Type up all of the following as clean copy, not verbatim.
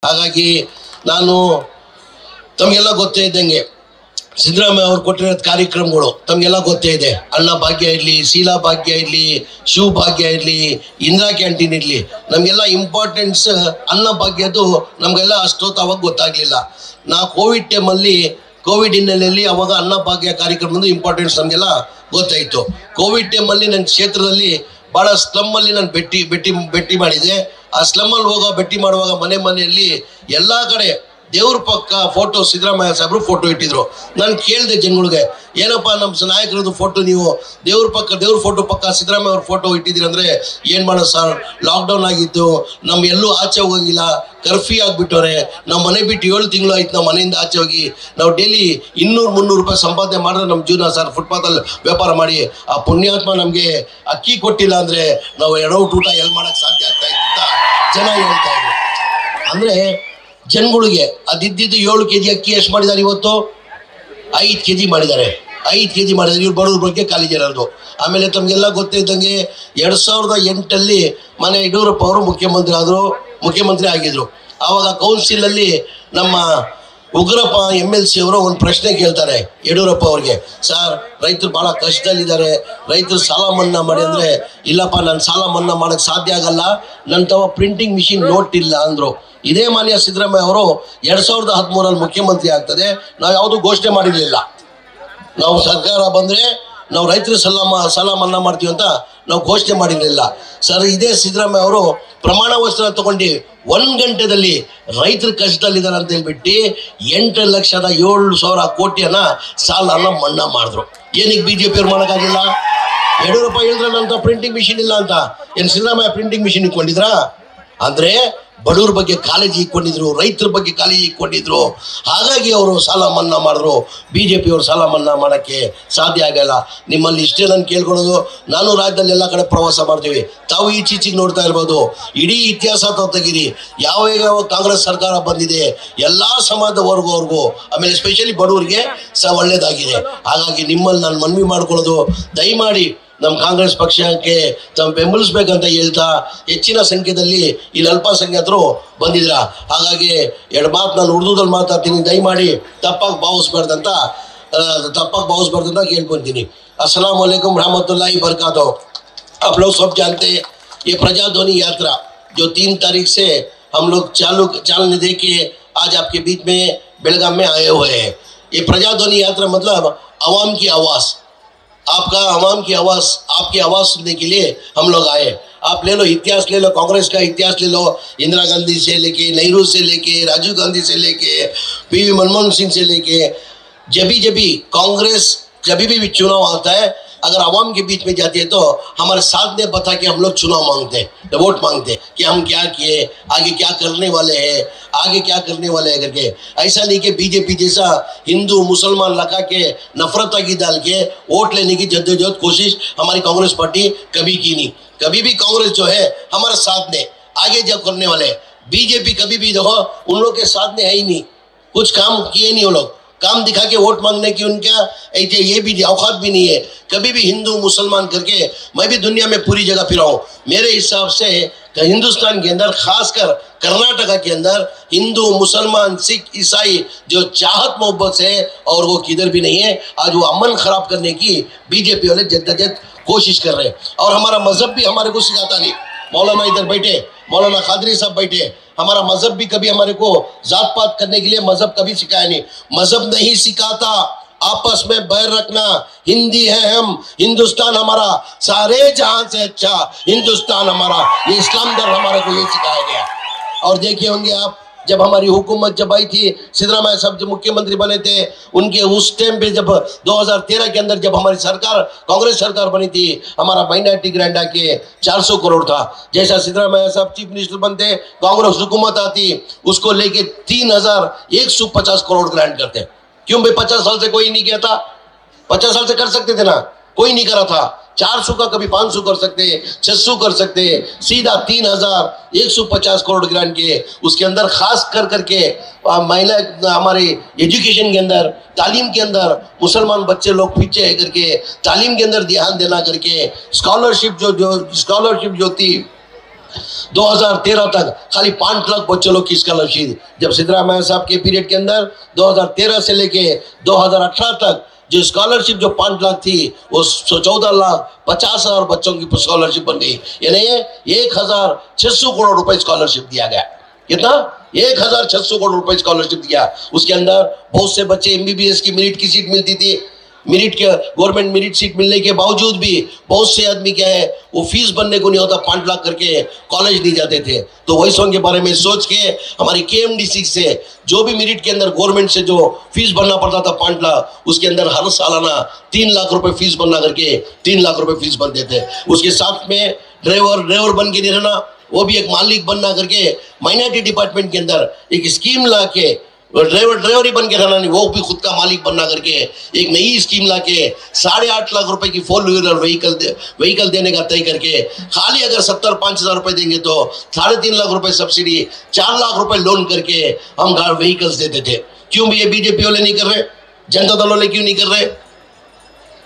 ಹಾಗಾಗಿ ನಾನು ತಮಗೆಲ್ಲ ಗೊತ್ತೇ ಇದ್ದಂಗೆ ಸಿದ್ದರಾಮಯ್ಯ ಅವರು ಕೊಟ್ಟಿರೋ ಕಾರ್ಯಕ್ರಮಗಳು ತಮಗೆಲ್ಲ ಗೊತ್ತೇ ಇದೆ. ಅನ್ನ ಭಾಗ್ಯ ಇರಲಿ, ಶೀಲಾ ಭಾಗ್ಯ ಇರಲಿ, ಶಿವ ಭಾಗ್ಯ ಇರಲಿ, ಇಂದಿರಾ ಕ್ಯಾಂಟೀನ್ ಇರಲಿ, ನಮಗೆಲ್ಲ ಇಂಪಾರ್ಟೆನ್ಸ್ ಅನ್ನ ಭಾಗ್ಯದ್ದು ನಮಗೆಲ್ಲ ಅಷ್ಟೊತ್ತು ಅವಾಗ ಗೊತ್ತಾಗಲಿಲ್ಲ. ನಾ ಕೋವಿಡ್ ಟೈಮಲ್ಲಿ ಕೋವಿಡ್ ಹಿನ್ನೆಲೆಯಲ್ಲಿ ಅವಾಗ ಅನ್ನ ಭಾಗ್ಯ ಕಾರ್ಯಕ್ರಮದ ಇಂಪಾರ್ಟೆನ್ಸ್ ನಮಗೆಲ್ಲ ಗೊತ್ತಾಯಿತು. ಕೋವಿಡ್ ಟೈಮಲ್ಲಿ ನನ್ನ ಕ್ಷೇತ್ರದಲ್ಲಿ ಭಾಳ ಸ್ಲಮ್ಮಲ್ಲಿ ನಾನು ಭೇಟಿ ಮಾಡಿದೆ. ಆ ಸ್ಲಮ್ಮಲ್ಲಿ ಭೇಟಿ ಮಾಡುವಾಗ ಮನೆಯಲ್ಲಿ ಎಲ್ಲ ಕಡೆ ದೇವ್ರ ಪಕ್ಕ ಫೋಟೋ ಸಿದ್ದರಾಮಯ್ಯ ಸಾಹೇಬರು ಫೋಟೋ ಇಟ್ಟಿದ್ರು. ನಾನು ಕೇಳಿದೆ ಜನಗಳಿಗೆ, ಏನಪ್ಪ ನಮ್ಮ ನಾಯಕರದ್ದು ಫೋಟೋ ನೀವು ದೇವ್ರ ಫೋಟೋ ಪಕ್ಕ ಸಿದ್ದರಾಮಯ್ಯ ಅವ್ರ ಫೋಟೋ ಇಟ್ಟಿದ್ದೀರಿ ಅಂದರೆ, ಏನು ಮಾಡೋದು ಸರ್, ಲಾಕ್ಡೌನ್ ಆಗಿತ್ತು, ನಮ್ಮ ಎಲ್ಲೂ ಆಚೆ ಹೋಗಂಗಿಲ್ಲ, ಕರ್ಫ್ಯೂ ಆಗಿಬಿಟ್ಟವ್ರೆ, ನಾವು ಮನೆ ಬಿಟ್ಟು 7 ತಿಂಗಳು ಆಯ್ತು ನಾವು ಮನೆಯಿಂದ ಆಚೆ ಹೋಗಿ, ನಾವು ಡೈಲಿ 200-300 ರೂಪಾಯಿ ಸಂಪಾದನೆ ಮಾಡಿದ್ರೆ ನಮ್ಮ ಜೀವನ ಸರ್, ಫುಟ್ಪಾತಲ್ಲಿ ವ್ಯಾಪಾರ ಮಾಡಿ ಆ ಪುಣ್ಯಾತ್ಮ ನಮಗೆ ಅಕ್ಕಿ ಕೊಟ್ಟಿಲ್ಲ ಅಂದರೆ ನಾವು ಎಡವಟ್ಟು ಊಟ ಎಲ್ಲಿ ಮಾಡೋಕ್ಕೆ ಸಾಧ್ಯ ಆಗ್ತಾ ಇತ್ತು ಅಂತ ಜನ ಹೇಳ್ತಾ ಇದ್ರು. ಅಂದರೆ ಜನಗಳಿಗೆ ಅದಿದ್ದು 7 kg ಅಕ್ಕಿ ಎಷ್ಟು ಮಾಡಿದ್ದಾರೆ, ಇವತ್ತು 5 kg ಮಾಡಿದ್ದಾರೆ. 5 kg ಮಾಡಿದ್ದಾರೆ. ಇವ್ರು ಬಡವ್ರ ಬಗ್ಗೆ ಕಾಳಜಿ ಇರೋದು. ಆಮೇಲೆ ತಮಗೆಲ್ಲ ಗೊತ್ತಿದ್ದಂಗೆ 2008 ಮನೆ ಯಡಿಯೂರಪ್ಪ ಅವರು ಮುಖ್ಯಮಂತ್ರಿ ಆಗಿದ್ರು. ಆವಾಗ ಕೌನ್ಸಿಲಲ್ಲಿ ನಮ್ಮ ಉಗ್ರಪ್ಪ MLC ಅವರು ಒಂದು ಪ್ರಶ್ನೆ ಕೇಳ್ತಾರೆ ಯಡಿಯೂರಪ್ಪ ಅವ್ರಿಗೆ, ಸರ್ ರೈತರು ಭಾಳ ಕಷ್ಟದಲ್ಲಿದ್ದಾರೆ, ರೈತರು ಸಾಲ ಮನ್ನಾ ಮಾಡಿ ಅಂದರೆ, ಇಲ್ಲಪ್ಪ ನಾನು ಸಾಲ ಮನ್ನಾ ಮಾಡೋಕ್ಕೆ ಸಾಧ್ಯ ಆಗಲ್ಲ, ನನ್ನ ತವ ಪ್ರಿಂಟಿಂಗ್ ಮಿಷಿನ್ ನೋಟ್ ಇಲ್ಲ ಅಂದರು. ಇದೇ ಮಾನ್ಯ ಸಿದ್ದರಾಮಯ್ಯ ಅವರು 2013 ಮುಖ್ಯಮಂತ್ರಿ ಆಗ್ತದೆ, ನಾವು ಯಾವುದೂ ಘೋಷಣೆ ಮಾಡಿರಲಿಲ್ಲ. ನಾವು ಸರ್ಕಾರ ಬಂದರೆ ನಾವು ರೈತರು ಸಾಲ ಮನ್ನಾ ಮಾಡ್ತೀವಿ ಅಂತ ನಾವು ಘೋಷಣೆ ಮಾಡಿರಲಿಲ್ಲ. ಸರ್ ಇದೇ ಸಿದ್ದರಾಮಯ್ಯ ಅವರು ಪ್ರಮಾಣ ವಚನ ತಗೊಂಡು 1 ಗಂಟೆದಲ್ಲಿ ರೈತರು ಕಷ್ಟದಲ್ಲಿದ್ದಾರೆ ಅಂತ ಹೇಳ್ಬಿಟ್ಟು 8,07,000 ಕೋಟಿಯನ್ನ ಸಾಲನ ಮನ್ನಾ ಮಾಡಿದ್ರು. ಏನಕ್ಕೆ BJP ಅವ್ರು ಮಾಡೋಕ್ಕಾಗಿಲ್ಲ? ಯಡಿಯೂರಪ್ಪ ಹೇಳಿದ್ರಂತ ಪ್ರಿಂಟಿಂಗ್ ಮಿಷಿನ್ ಇಲ್ಲ ಅಂತ. ಏನು ಸಿದ್ದರಾಮಯ್ಯ ಪ್ರಿಂಟಿಂಗ್ ಮಿಷಿನ್ ಇಟ್ಕೊಂಡಿದ್ರಾ? ಅಂದರೆ ಬಡವ್ರ ಬಗ್ಗೆ ಕಾಳಜಿ ಇಟ್ಕೊಂಡಿದ್ರು, ರೈತರ ಬಗ್ಗೆ ಕಾಳಜಿ ಇಟ್ಕೊಂಡಿದ್ರು. ಹಾಗಾಗಿ ಅವರು ಸಾಲ ಮನ್ನಾ ಮಾಡಿದ್ರು. BJP ಅವರು ಸಾಲ ಮನ್ನಾ ಮಾಡೋಕ್ಕೆ ಸಾಧ್ಯ ಆಗಲ್ಲ. ನಿಮ್ಮಲ್ಲಿ ಇಷ್ಟೇ ನಾನು ಕೇಳ್ಕೊಳ್ಳೋದು, ನಾನು ರಾಜ್ಯದಲ್ಲಿ ಎಲ್ಲ ಕಡೆ ಪ್ರವಾಸ ಮಾಡ್ತೀವಿ, ತಾವು ಈಚೀಚೆಗೆ ನೋಡ್ತಾ ಇರ್ಬೋದು. ಇಡೀ ಇತಿಹಾಸ ತಾವು ತೆಗೀರಿ, ಯಾವ ಕಾಂಗ್ರೆಸ್ ಸರ್ಕಾರ ಬಂದಿದೆ ಎಲ್ಲ ಸಮಾಜದ ವರ್ಗವ್ರಿಗೂ, ಆಮೇಲೆ ಎಸ್ಪೆಷಲಿ ಬಡವರಿಗೆ ಒಳ್ಳೇದಾಗಿದೆ. ಹಾಗಾಗಿ ನಿಮ್ಮಲ್ಲಿ ನಾನು ಮನವಿ ಮಾಡ್ಕೊಳ್ಳೋದು, ದಯಮಾಡಿ ನಮ್ಮ ಕಾಂಗ್ರೆಸ್ ಪಕ್ಷಕ್ಕೆ ತಾವು ಬೆಂಬಲಿಸ್ಬೇಕಂತ ಹೇಳ್ತಾ, ಹೆಚ್ಚಿನ ಸಂಖ್ಯೆಯಲ್ಲಿ ಇಲ್ಲಿ ಅಲ್ಪಸಂಖ್ಯಾತರು ಬಂದಿದ್ರ. ಹಾಗಾಗಿ 2 ಮಾತು ನಾನು ಉರ್ದುದಲ್ಲಿ ಮಾತಾಡ್ತೀನಿ, ದಯಮಾಡಿ ತಪ್ಪಾಗಿ ಭಾವಿಸ್ಬಾರ್ದಂತ ಕೇಳ್ಕೊತೀನಿ. अस्सलाम वालेकुम रहमतुल्लाहि बरकातहू। आप लोग सब जानते हैं ये प्रजाध्वनि यात्रा जो 3 तारीख से हम लोग चालने दे के आज आपके बीच में बेलगाम में आए हुए हैं। ये प्रजाध्वनि यात्रा मतलब आवाम की आवाज़, आपका आवाम की आवाज़, आपकी आवाज़ सुनने के लिए हम लोग आए। आप ले लो इतिहास, ले लो कांग्रेस का इतिहास, ले लो इंदिरा गांधी से लेके, नेहरू से लेके, राजीव गांधी से लेके, PV मनमोहन सिंह से लेके, जब भी कांग्रेस जब भी चुनाव आता है, अगर आवाम के बीच में जाती है तो हमारे साथ ने बता के हम लोग चुनाव मांगते हैं, वोट मांगते हैं कि हम क्या किए, आगे क्या करने वाले हैं करके। ऐसा नहीं कि BJP जैसा हिंदू मुसलमान लगा के नफरत की डाल के वोट लेने की जद्दोजहद कोशिश हमारी कांग्रेस पार्टी कभी की नहीं। कभी भी कांग्रेस जो है हमारे साथ ने आगे जब करने वाले, BJP कभी भी देखो उन लोग के साथ में है ही नहीं, कुछ काम किए नहीं वो लोग, काम दिखा के वोट मांगने की उनका ये भी औकात भी नहीं है। कभी भी हिंदू मुसलमान करके मैं भी दुनिया में पूरी जगह फिरा हूँ, मेरे हिसाब से हिंदुस्तान के अंदर खासकर कर्नाटका के अंदर हिंदू मुसलमान सिख ईसाई जो चाहत मोहब्बत से और वो किधर भी नहीं है। आज वो अमन खराब करने की BJP वाले जद्दोजहद कोशिश कर रहे हैं। और हमारा मजहब भी हमारे को सिखाता नहीं। मौलाना इधर बैठे, मौलाना खादरी साहब बैठे, हमारा मजहब भी कभी हमारे को जात पात करने के लिए मजहब कभी सिखाया नहीं। मजहब नहीं सिखाता आपस में बैर रखना, हिंदी है हम, हिंदुस्तान हमारा, सारे जहां से अच्छा हिंदुस्तान हमारा, ये इस्लाम धर्म हमारे को ये सिखाया गया। और देखिए होंगे आप, जब हमारी हुकूमत जब आई थी, सिद्धरामैया साहब जब मुख्यमंत्री बने थे, उनके उस टाइम पे जब 2013 के अंदर जब हमारी सरकार कांग्रेस सरकार बनी थी, हमारा माइनॉरिटी ग्रांट आके 400 करोड़ था। जैसा सिद्धरामैया साहब चीफ मिनिस्टर बनते, कांग्रेस हुकूमत आती, उसको लेके 3,150 करोड़ ग्रांट करते। क्यों भाई? 50 साल से कोई नहीं किया था? 50 साल से कर सकते थे ना, कोई नहीं करा था। 400 का कभी 500 कर सकते, 600 कर सकते, सीधा 3,150 करोड़ ग्रांट किए। उसके अंदर खास करके महिला हमारे एजुकेशन के अंदर, तालीम के अंदर मुसलमान बच्चे लोग पीछे है करके तालीम के अंदर ध्यान देना करके, स्कॉलरशिप जो थी 2013 तक खाली 5 लाख बच्चों लोग की स्कॉलरशिप, जब सिद्धरामैया साहब के पीरियड के अंदर 2013 से लेके 2018 तक जो स्कॉलरशिप जो 5 लाख थी वो 14,50,000 बच्चों की स्कॉलरशिप बन गई, यानी 1,600 करोड़ रुपए स्कॉलरशिप दिया गया। कितना? 1,600 करोड़ रुपए स्कॉलरशिप दिया। उसके अंदर बहुत से बच्चे एमबीबीएस की मेरिट की सीट मिलती थी, मेरिट के गवर्नमेंट मेरिट सीट मिलने के बावजूद भी बहुत से आदमी क्या है वो फीस भरने को नहीं होता, 5 लाख करके कॉलेज नहीं जाते थे। तो वही सॉन्ग के बारे में सोच के हमारी केएमडीसी से जो भी मेरिट के अंदर गवर्नमेंट से जो फीस भरना पड़ता था 5 लाख, उसके अंदर हर सालाना 3 लाख रुपए फीस भरना करके 3 लाख रुपए फीस भरते थे। उसके साथ में ड्राइवर बन के नहीं रहना, वो भी एक मालिक बनना करके माइनॉरिटी डिपार्टमेंट के अंदर एक स्कीम ला के ड्राइवर ही बन के रहना नहीं, वो भी खुद का मालिक बनना करके एक नई स्कीम ला के 8.5 लाख रुपए की 4 व्हीलर व्हीकल देने का तय करके खाली अगर 70-5,000 रुपए देंगे तो 3.5 लाख रुपए सब्सिडी, 4 लाख रुपए लोन करके हम व्हीकल्स देते थे। क्यों भी ये बीजेपी वाले नहीं कर रहे, जनता दल वाले क्यों नहीं कर रहे?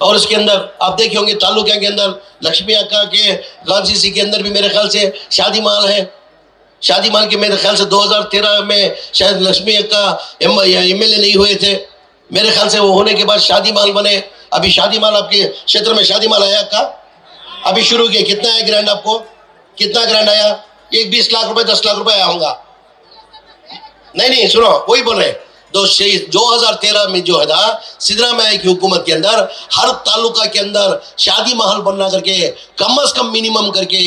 और इसके अंदर आप देखे होंगे तालुका के अंदर लक्ष्मी अक्का के गांधी के अंदर भी मेरे ख्याल से शादी महल है। शादी महल के मेरे ख्याल से 2013 में शायद लक्ष्मी अक्का एमएलए नहीं हुए थे, मेरे ख्याल से वो होने के बाद शादी महल बने। अभी शादी महल आपके क्षेत्र में शादी महल आया अक्का? अभी शुरू किया। कितना है ग्रांड आपको? कितना ग्रांड आया? 20 लाख रुपए 10 लाख रुपए आया होगा? नहीं सुनो, वही बोल रहे 2013 में जो है ना सिद्धरामैया की हुकूमत के अंदर हर तालुका के अंदर शादी महल बनना करके कम से कम मिनिमम करके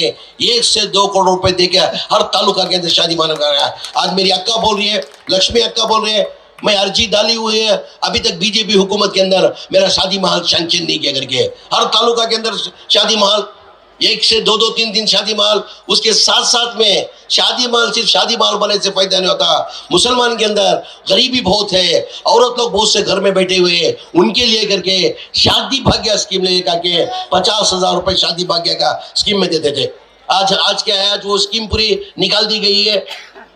1 से 2 करोड़ रुपए देके हर तालुका के अंदर शादी महल कराया। आज मेरी अक्का बोल रही है, लक्ष्मी अक्का बोल रही है, मैं अर्जी डाली हुई है, अभी तक बीजेपी हुकूमत के अंदर मेरा शादी महल सैंक्शन नहीं किया करके। हर तालुका के अंदर शादी महल, 1 से 2 3 शादी महल। उसके साथ साथ में शादी महल सिर्फ शादी महल बनने से फायदा नहीं होता, मुसलमान के अंदर गरीबी बहुत है, औरत लोग बहुत से घर में बैठे हुए हैं, उनके लिए करके शादी भाग्य स्कीम लेकर के 50,000 रुपए शादी भाग्य का स्कीम में देते थे। आज क्या है, आज वो स्कीम पूरी निकाल दी गई है।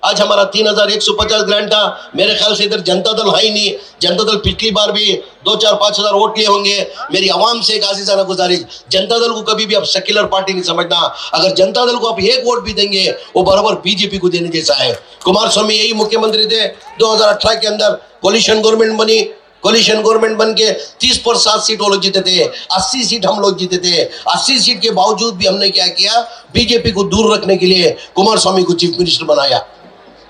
आज हमारा 3,150 ग्रांट था, मेरे ख्याल से इधर जनता दल है ही नहीं। जनता दल पिछली बार भी 2-4-5 हजार वोट लिए होंगे। मेरी आवाम से एक आजीजाना गुजारिश, जनता दल को कभी भी आप सेक्युलर पार्टी नहीं समझना। अगर जनता दल को आप 1 वोट भी देंगे वो बराबर बीजेपी को देने जैसा है। कुमार स्वामी यही मुख्यमंत्री थे, 2018 के अंदर कोलिशन गवर्नमेंट बनी, कोलिशन गवर्नमेंट बन के 30 पर 7 सीट वो लोग जीते थे, 80 सीट हम लोग जीते थे। 80 सीट के बावजूद भी हमने क्या किया, बीजेपी को दूर रखने के लिए कुमार स्वामी को चीफ मिनिस्टर बनाया।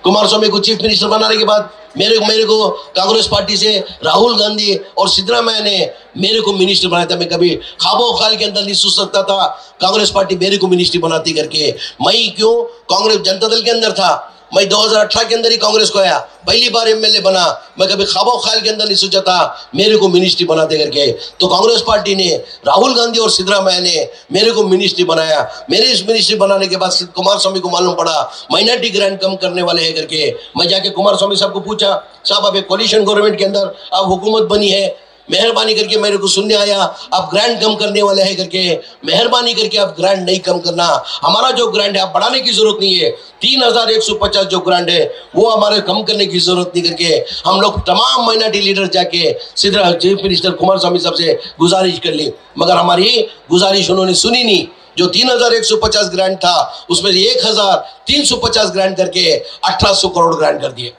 कुमार स्वामी को चीफ मिनिस्टर बनाने के बाद मेरे को कांग्रेस पार्टी से राहुल गांधी और सिद्धरामैया ने मेरे को मिनिस्टर बनाया था। मैं कभी ख्वाबो ख्याल के अंदर नहीं सोच सकता था कांग्रेस पार्टी मेरे को मिनिस्ट्री बनाती करके। मैं क्यों कांग्रेस जनता दल के अंदर था, मैं 2018 के अंदर ही कांग्रेस को आया, पहली बार एमएलए बना। मैं कभी ख्वाबो ख्याल के अंदर नहीं सोचा था मेरे को मिनिस्ट्री बनाते करके। तो कांग्रेस पार्टी ने, राहुल गांधी और सिद्धरामैया ने मेरे को मिनिस्ट्री बनाया। मेरे इस मिनिस्ट्री बनाने के बाद कुमार स्वामी को मालूम पड़ा माइनॉरिटी ग्रांट कम करने वाले हैं करके। मैं जाके कुमार स्वामी साहब को पूछा, साहब अब कोलिशन गवर्नमेंट के अंदर अब हुकूमत बनी है, मेहरबानी करके मेरे को सुनने आया आप ग्रांट कम करने वाले हैं करके। मेहरबानी करके आप ग्रांट नहीं कम करना, हमारा जो ग्रांट है आप बढ़ाने की जरूरत नहीं है। 3,150 जो ग्रांट है वो हमारे कम करने की जरूरत नहीं करके हम लोग तमाम माइनॉरिटी लीडर जाके सीधा चीफ मिनिस्टर कुमार स्वामी साहब से गुजारिश कर ली, मगर हमारी गुजारिश उन्होंने सुनी नहीं। जो 3,150 ग्रांट था उसमें 1,350 ग्रांट करके 1,800 करोड़ ग्रांट कर दिए।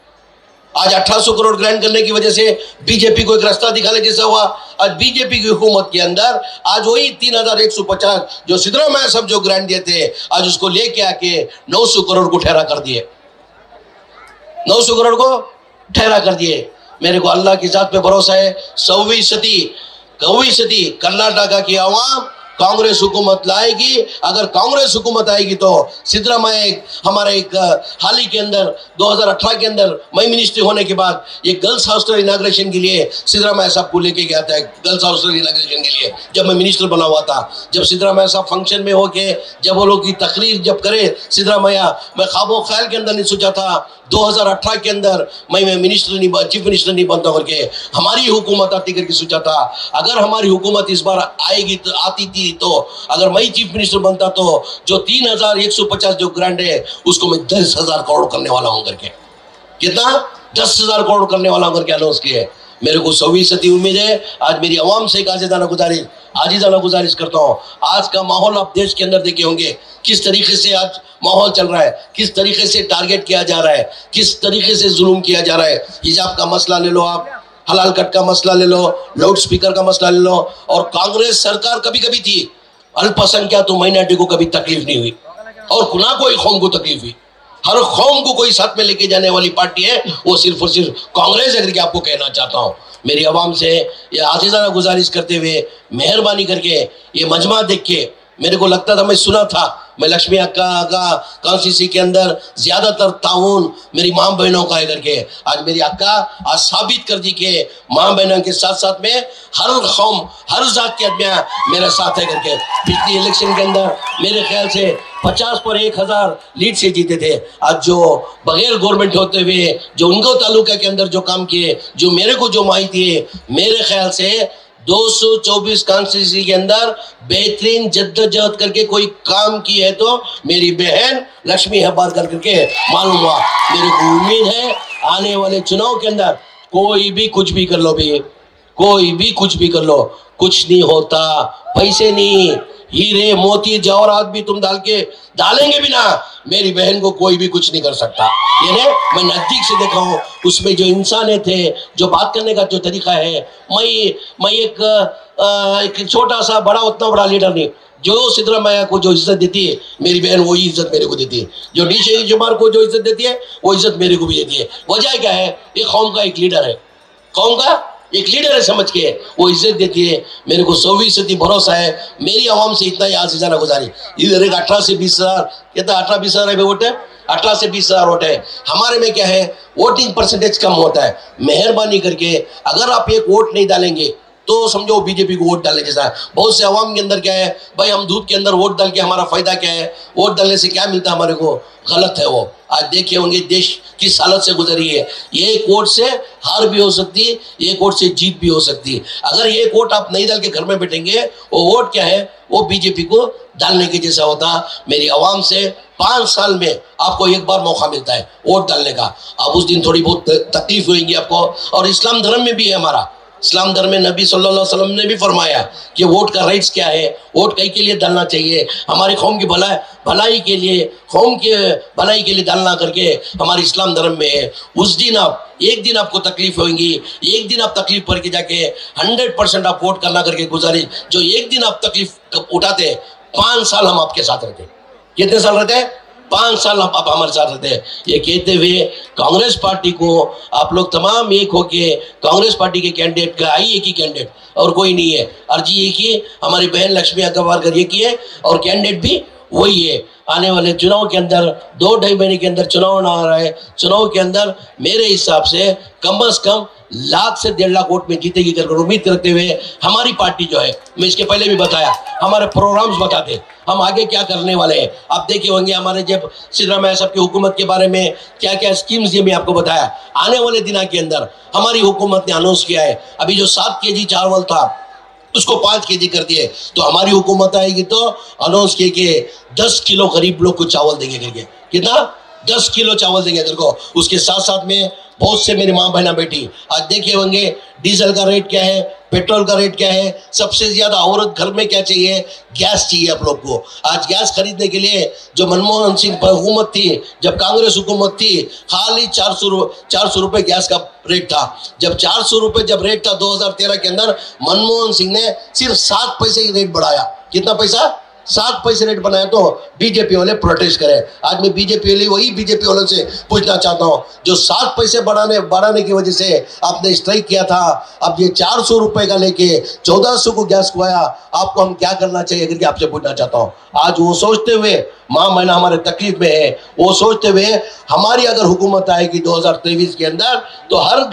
आज 1,800 करोड़ ग्रांट करने की वजह से बीजेपी को एक रास्ता दिखाने जैसा हुआ। आज बीजेपी की हुकूमत के अंदर आज वही 3,150 जो सिद्धरामैया सब जो ग्रांट दिए थे आज उसको लेके आके 900 करोड़ को ठहरा कर दिए, 900 करोड़ को ठहरा कर दिए। मेरे को अल्लाह की जात पे भरोसा है, 100वीं सदी कर्नाटका की आवाम कांग्रेस हुकूमत लाएगी। अगर कांग्रेस हुकूमत आएगी तो सिद्धरामैया हमारे एक हाल ही के अंदर 2018 के अंदर मैं मिनिस्ट्री होने के बाद ये गर्ल्स हॉस्टल इनाग्रेशन के लिए सिद्धरामैया साहब को लेके गया था। गर्ल्स हॉस्टल इनाग्रेशन के लिए जब मैं मिनिस्टर बना हुआ था, जब सिद्धरामैया साहब फंक्शन में होके जब वो लोग की तकरीर जब करे सिद्धरामैया, मैं ख्वाबो ख्याल के अंदर नहीं सोचा था 2018 के अंदर मैं चीफ मिनिस्टर नहीं बनता करके। हमारी हुकूमत आती करके सोचा था अगर हमारी हुकूमत इस बार आएगी तो आती थी तो अगर मैं चीफ मिनिस्टर बनता तो जो 3,150 जो ग्रांट है उसको मैं 10,000 करोड़ करने वाला हूं करके। कितना? 10,000 करोड़ करने वाला हूं करके अनाउंस किया है। मेरे को 100वीं सदी उम्मीद है। आज मेरी आवाम से एक आज़ादाना गुजारिश, आजीज़ाना गुजारिश करता हूँ, आज का माहौल आप देश के अंदर देखे होंगे किस तरीके से आज माहौल चल रहा है, किस तरीके से टारगेट किया जा रहा है, किस तरीके से जुल्म किया जा रहा है। हिजाब का मसला ले लो आप, हलाल कट का मसला ले लो, लाउड स्पीकर का मसला ले लो। और कांग्रेस सरकार कभी कभी थी, अल्पसंख्यक तो माइनॉरिटी को कभी तकलीफ नहीं हुई और ना कोई कौम को तकलीफ हुई। हर कौम को कोई साथ में लेके जाने वाली पार्टी है वो सिर्फ और सिर्फ कांग्रेस है करके आपको कहना चाहता हूँ। मेरी आवाम से ये आजीज़ाना गुजारिश करते हुए मेहरबानी करके ये मजमा देख के, मेरे को लगता था, मैं सुना था, मैं लक्ष्मी अक्का का कॉन्स्टिट्यूंसी के अंदर ज्यादातर ताउन मेरी माँ बहनों का है करके, आज मेरी अक्का आज साबित कर दी कि माँ बहनों के साथ साथ में हर कौम हर जात के आदमी मेरे साथ है करके। पिछली इलेक्शन के अंदर मेरे ख्याल से 50 पर 1000 लीड से जीते थे। आज जो बगैर गवर्नमेंट होते हुए जो उनको तालुका के अंदर जो काम किए, जो मेरे को जो माहिती है, मेरे ख्याल से 224 कॉन्स्टिट्यूंसी के अंदर बेहतरीन जद्दोजहद करके कोई काम की है तो मेरी बहन लक्ष्मी हेब्बार करके मालूम हुआ। मेरे को उम्मीद है आने वाले चुनाव के अंदर कोई भी कुछ भी कर लो भी, कोई भी कुछ भी कर लो, कुछ नहीं होता। पैसे नहीं, हीरे मोती जवाहरात भी तुम डालेंगे भी ना, मेरी बहन को कोई भी कुछ नहीं कर सकता। ये मैं नजदीक से देखा हूँ, उसमें जो इंसान थे, जो बात करने का जो तरीका है, मैं एक छोटा सा बड़ा उतना बड़ा लीडर नहीं, जो सिद्धरामैया को जो इज्जत देती है मेरी बहन वही इज्जत मेरे को देती है, जो डी शहीद जुमार को जो इज्जत देती है वो इज्जत मेरे को भी देती है। वजह क्या है? ये कौम का एक लीडर है, कौम का एक लीडर है समझ के वो इज्जत देती है। मेरे को 100% भरोसा है। मेरी आवाम से इतना ही आजीज़ाना गुजारी, इधर एक 18 से 20 हज़ार, कहता 18-20 हज़ार वोट है, 18 से 20 हज़ार वोट है। हमारे में क्या है, वोटिंग परसेंटेज कम होता है। मेहरबानी करके अगर आप एक वोट नहीं डालेंगे तो समझो बीजेपी को वोट डालने जैसा है। बहुत से अवाम के अंदर क्या है, भाई हम दूध के अंदर वोट डाल के हमारा फायदा क्या है, वोट डालने से क्या मिलता है हमारे को, गलत है वो। आज देखे होंगे देश किस हालत से गुजरी है। एक वोट से हार भी हो सकती है, एक वोट से जीत भी हो सकती है। अगर एक वोट आप नहीं डाल के घर में बैठेंगे, वो वोट क्या है, वो बीजेपी को डालने के जैसा होता। मेरी आवाम से 5 साल में आपको एक बार मौका मिलता है वोट डालने का। अब उस दिन थोड़ी बहुत तकलीफ होगी आपको। और इस्लाम धर्म में भी है, हमारा इस्लाम धर्म में नबी सल्लल्लाहु अलैहि वसल्लम ने भी फरमाया कि वोट का राइट्स क्या है, वोट कई के लिए डालना चाहिए, हमारी कौम की भलाई के लिए, कौम के भलाई के लिए डालना करके हमारे इस्लाम धर्म में है। उस दिन आप एक दिन आपको तकलीफ होगी, एक दिन आप तकलीफ करके जाके 100% आप वोट करना करके गुजारिश, जो एक दिन आप तकलीफ उठाते 5 साल हम आपके साथ रहते। कितने साल रहते हैं? 5 साल आप हमारे साथ रहते हैं। ये कहते हुए कांग्रेस पार्टी को आप लोग तमाम एक होके, कांग्रेस पार्टी के कैंडिडेट का आई एक ही कैंडिडेट और कोई नहीं है, अर्जी एक ही हमारी बहन लक्ष्मी अग्रवाल एक ही है और कैंडिडेट भी वही है। आने वाले चुनाव के अंदर 2-2.5 महीने के अंदर चुनाव ना आ रहा है, चुनाव के अंदर मेरे हिसाब से कम से कम 1 से 1.5 लाख वोट में जीतेगी कर उम्मीद करते हुए हमारी पार्टी जो है, मैं इसके पहले भी बताया, हमारे प्रोग्राम्स बताते हम आगे क्या करने वाले हैं। आप देखे होंगे हमारे जब सिद्धरामैया साहब की हुकूमत के बारे में क्या क्या स्कीम्स ये मैं आपको बताया। आने वाले दिनों के अंदर हमारी हुकूमत ने अनाउंस किया है, अभी जो 7 kg चावल था उसको 5 kg कर दिए, तो हमारी हुकूमत आएगी तो अनाउंस किए कि 10 किलो गरीब लोग को चावल देंगे करके। कितना? 10 किलो चावल देंगे तेरे को। उसके साथ साथ में बहुत से मेरी माँ बहना बेटी आज देखे होंगे डीजल का रेट क्या है, पेट्रोल का रेट क्या है। सबसे ज्यादा औरत घर में क्या चाहिए, गैस चाहिए आप लोग को। आज गैस खरीदने के लिए जो मनमोहन सिंह हुकूमत थी, जब कांग्रेस हुकूमत थी, खाली 400 रुपए गैस का रेट था। जब 400 रुपए जब रेट था 2013 के अंदर, मनमोहन सिंह ने सिर्फ 7 पैसे की रेट बढ़ाया। कितना पैसा? 7 पैसे रेट बनाया तो बीजेपी वाले प्रोटेस्ट करे। आज मैं बीजेपी वाले वही बीजेपी वालों से पूछना चाहता हूँ जो 7 पैसे बढ़ाने की वजह से आपने स्ट्राइक किया था, अब ये 400 रुपए का लेके 1400 को गैस को आया, आपको हम क्या करना चाहिए करके आपसे पूछना चाहता हूँ। आज वो सोचते हुए माँ बहना हमारे तकलीफ में है, वो सोचते हुए हमारी अगर हुकूमत आएगी 2023 के अंदर तो हर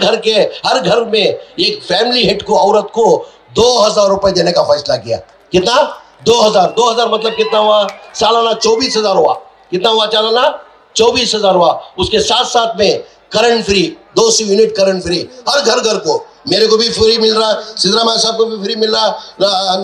घर में एक फैमिली हेड को, औरत को 2000 रुपए देने का फैसला किया। कितना? 2000 मतलब कितना हुआ? सालाना 24,000 हुआ। कितना हुआ? सालाना 24,000 हुआ। उसके साथ साथ में current free, 200 unit current free हर घर को। मेरे को भी फ्री मिल रहा है, सिद्धरामैया साहब को भी फ्री मिल रहा है,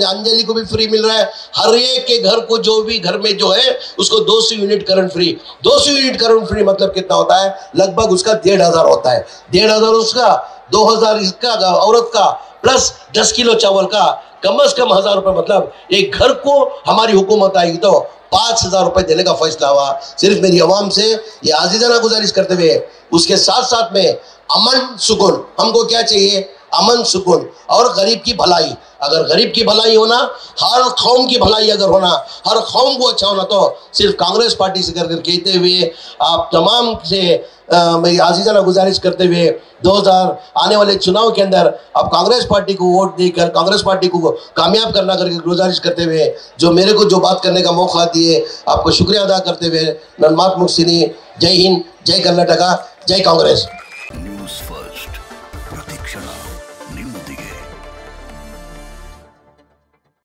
अंजलि को भी फ्री मिल रहा है। हर एक के घर को, जो भी घर में जो है उसको 200 unit current free. 200 unit current free मतलब कितना होता है? लगभग उसका 1,500 होता है। 1,500 उसका, 2,000 इसका औरत का, प्लस 10 किलो चावल का कम से कम 1000 रुपए, मतलब एक घर को हमारी हुकूमत आएगी तो 5000 रुपए देने का फैसला हुआ। सिर्फ मेरी आवाम से ये आजीजाना गुजारिश करते हुए, उसके साथ साथ में अमन सुकून, हमको क्या चाहिए? अमन सुकून और गरीब की भलाई। अगर गरीब की भलाई होना, हर कौम की भलाई अगर होना, हर कौम को अच्छा होना, तो सिर्फ कांग्रेस पार्टी से कर कहते हुए आप तमाम से मेरी आजीजाना गुजारिश करते हुए 2000 आने वाले चुनाव के अंदर आप कांग्रेस पार्टी को वोट देकर कांग्रेस पार्टी को कामयाब करना करके गुजारिश करते हुए, जो मेरे को जो बात करने का मौका दिए, आपको शुक्रिया अदा करते हुए नन्मात मुक्सिनी। जय हिंद, जय कर्नाटका, जय कांग्रेस।